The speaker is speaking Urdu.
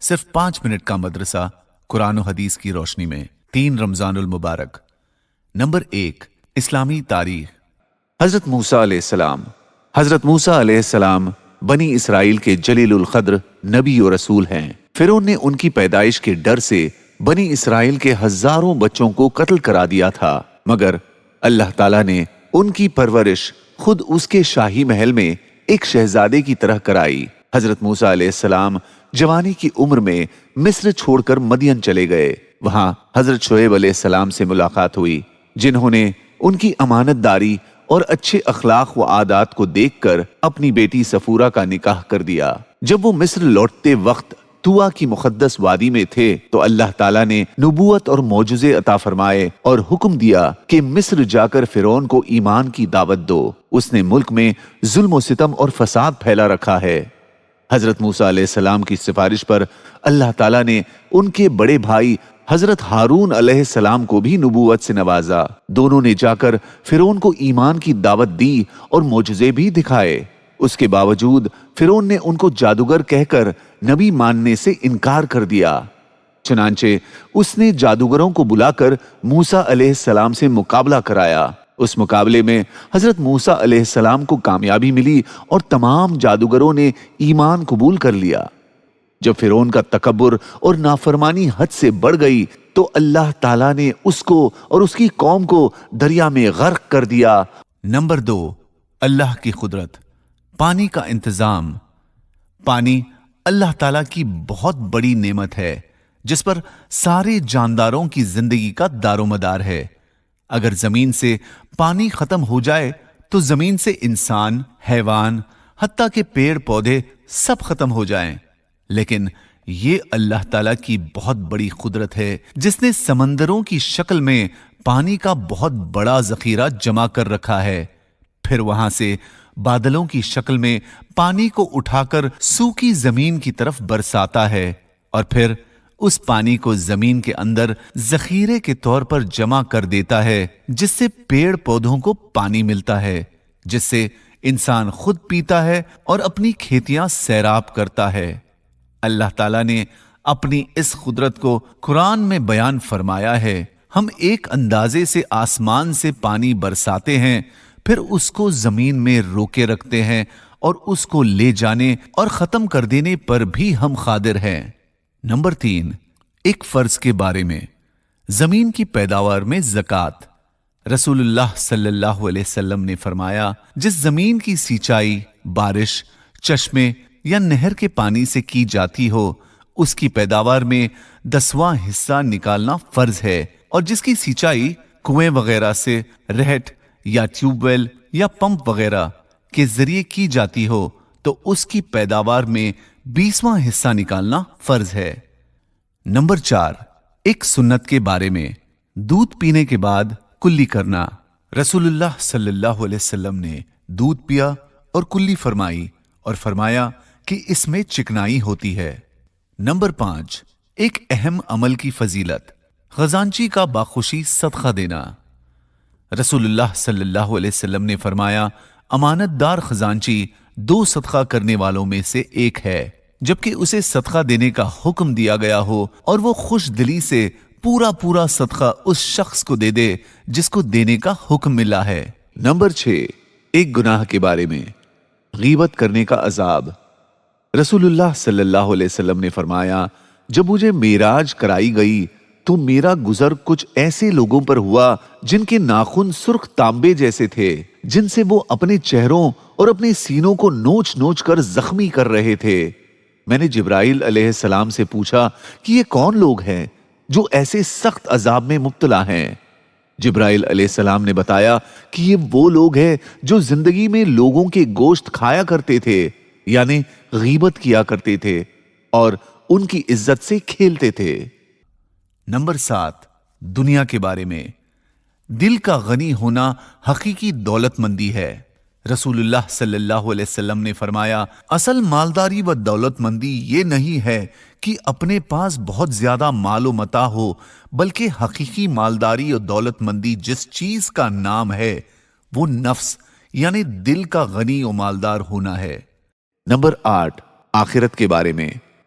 صرف 5 منٹ کا مدرسہ قرآن و حدیث کی روشنی میں 3 رمضان المبارک۔ نمبر 1، اسلامی تاریخ۔ حضرت موسیٰ علیہ السلام۔ حضرت موسیٰ علیہ السلام بنی اسرائیل کے جلیل القدر نبی و رسول ہیں۔ فرعون نے ان کی پیدائش کے ڈر سے بنی اسرائیل کے ہزاروں بچوں کو قتل کرا دیا تھا، مگر اللہ تعالیٰ نے ان کی پرورش خود اس کے شاہی محل میں ایک شہزادے کی طرح کرائی۔ حضرت موسیٰ علیہ السلام جوانی کی عمر میں مصر چھوڑ کر مدین چلے گئے۔ وہاں حضرت شعیب علیہ السلام سے ملاقات ہوئی، جنہوں نے ان کی امانت داری اور اچھے اخلاق و عادات کو دیکھ کر اپنی بیٹی صفورہ کا نکاح کر دیا۔ جب وہ مصر لوٹتے وقت طوٰ کی مقدس وادی میں تھے تو اللہ تعالیٰ نے نبوت اور معجزے عطا فرمائے اور حکم دیا کہ مصر جا کر فرعون کو ایمان کی دعوت دو، اس نے ملک میں ظلم و ستم اور فساد پھیلا رکھا ہے۔ حضرت موسیٰ علیہ السلام کی سفارش پر اللہ تعالیٰ نے ان کے بڑے بھائی حضرت ہارون علیہ السلام کو بھی نبوت سے نوازا۔ دونوں نے جا کر فرعون کو ایمان کی دعوت دی اور معجزے بھی دکھائے۔ اس کے باوجود فرعون نے ان کو جادوگر کہہ کر نبی ماننے سے انکار کر دیا۔ چنانچہ اس نے جادوگروں کو بلا کر موسیٰ علیہ السلام سے مقابلہ کرایا۔ اس مقابلے میں حضرت موسیٰ علیہ السلام کو کامیابی ملی اور تمام جادوگروں نے ایمان قبول کر لیا۔ جب فرعون کا تکبر اور نافرمانی حد سے بڑھ گئی تو اللہ تعالیٰ نے اس کو اور اس کی قوم کو دریا میں غرق کر دیا۔ نمبر 2، اللہ کی قدرت، پانی کا انتظام۔ پانی اللہ تعالیٰ کی بہت بڑی نعمت ہے جس پر سارے جانداروں کی زندگی کا دار و مدار ہے۔ اگر زمین سے پانی ختم ہو جائے تو زمین سے انسان، حیوان، حتیٰ کہ پیڑ پودے سب ختم ہو جائیں۔ لیکن یہ اللہ تعالیٰ کی بہت بڑی قدرت ہے جس نے سمندروں کی شکل میں پانی کا بہت بڑا ذخیرہ جمع کر رکھا ہے، پھر وہاں سے بادلوں کی شکل میں پانی کو اٹھا کر سوکھی زمین کی طرف برساتا ہے اور پھر اس پانی کو زمین کے اندر ذخیرے کے طور پر جمع کر دیتا ہے، جس سے پیڑ پودوں کو پانی ملتا ہے، جس سے انسان خود پیتا ہے اور اپنی کھیتیاں سیراب کرتا ہے۔ اللہ تعالیٰ نے اپنی اس قدرت کو قرآن میں بیان فرمایا ہے۔ ہم ایک اندازے سے آسمان سے پانی برساتے ہیں، پھر اس کو زمین میں روکے رکھتے ہیں اور اس کو لے جانے اور ختم کر دینے پر بھی ہم قادر ہیں۔ نمبر 3، ایک فرض کے بارے میں، زمین کی پیداوار میں زکوٰۃ۔ رسول اللہ صلی اللہ علیہ وسلم نے فرمایا، جس زمین کی سینچائی بارش، چشمے یا نہر کے پانی سے کی جاتی ہو، اس کی پیداوار میں 10واں حصہ نکالنا فرض ہے، اور جس کی سینچائی کنویں وغیرہ سے، رہٹ یا ٹیوب ویل یا پمپ وغیرہ کے ذریعے کی جاتی ہو تو اس کی پیداوار میں 20واں حصہ نکالنا فرض ہے۔ نمبر 4، ایک سنت کے بارے میں، دودھ پینے کے بعد کلی کرنا۔ رسول اللہ صلی اللہ علیہ وسلم نے دودھ پیا اور کلی فرمائی اور فرمایا کہ اس میں چکنائی ہوتی ہے۔ نمبر 5، ایک اہم عمل کی فضیلت، خزانچی کا باخوشی صدقہ دینا۔ رسول اللہ صلی اللہ علیہ وسلم نے فرمایا، امانت دار خزانچی 2 صدقہ کرنے والوں میں سے ایک ہے، جبکہ اسے صدقہ دینے کا حکم دیا گیا ہو اور وہ خوش دلی سے پورا صدقہ اس شخص کو دے دے جس کو دینے کا حکم ملا ہے۔ نمبر 6، ایک گناہ کے بارے میں، غیبت کرنے کا عذاب۔ رسول اللہ صلی اللہ علیہ وسلم نے فرمایا، جب مجھے معراج کرائی گئی تو میرا گزر کچھ ایسے لوگوں پر ہوا جن کے ناخن سرخ تانبے جیسے تھے، جن سے وہ اپنے چہروں اور اپنے سینوں کو نوچ نوچ کر زخمی کر رہے تھے۔ میں نے جبرائیل علیہ السلام سے پوچھا کہ یہ کون لوگ ہیں جو ایسے سخت عذاب میں مبتلا ہیں؟ جبرائیل علیہ السلام نے بتایا کہ یہ وہ لوگ ہیں جو زندگی میں لوگوں کے گوشت کھایا کرتے تھے، یعنی غیبت کیا کرتے تھے اور ان کی عزت سے کھیلتے تھے۔ نمبر 7، دنیا کے بارے میں، دل کا غنی ہونا حقیقی دولت مندی ہے۔ رسول اللہ صلی اللہ علیہ وسلم نے فرمایا، اصل مالداری و دولت مندی یہ نہیں ہے کہ اپنے پاس بہت زیادہ مال و متاع ہو، بلکہ حقیقی مالداری و دولت مندی جس چیز کا نام ہے وہ نفس یعنی دل کا غنی و مالدار ہونا ہے۔ نمبر 8، آخرت کے بارے میں،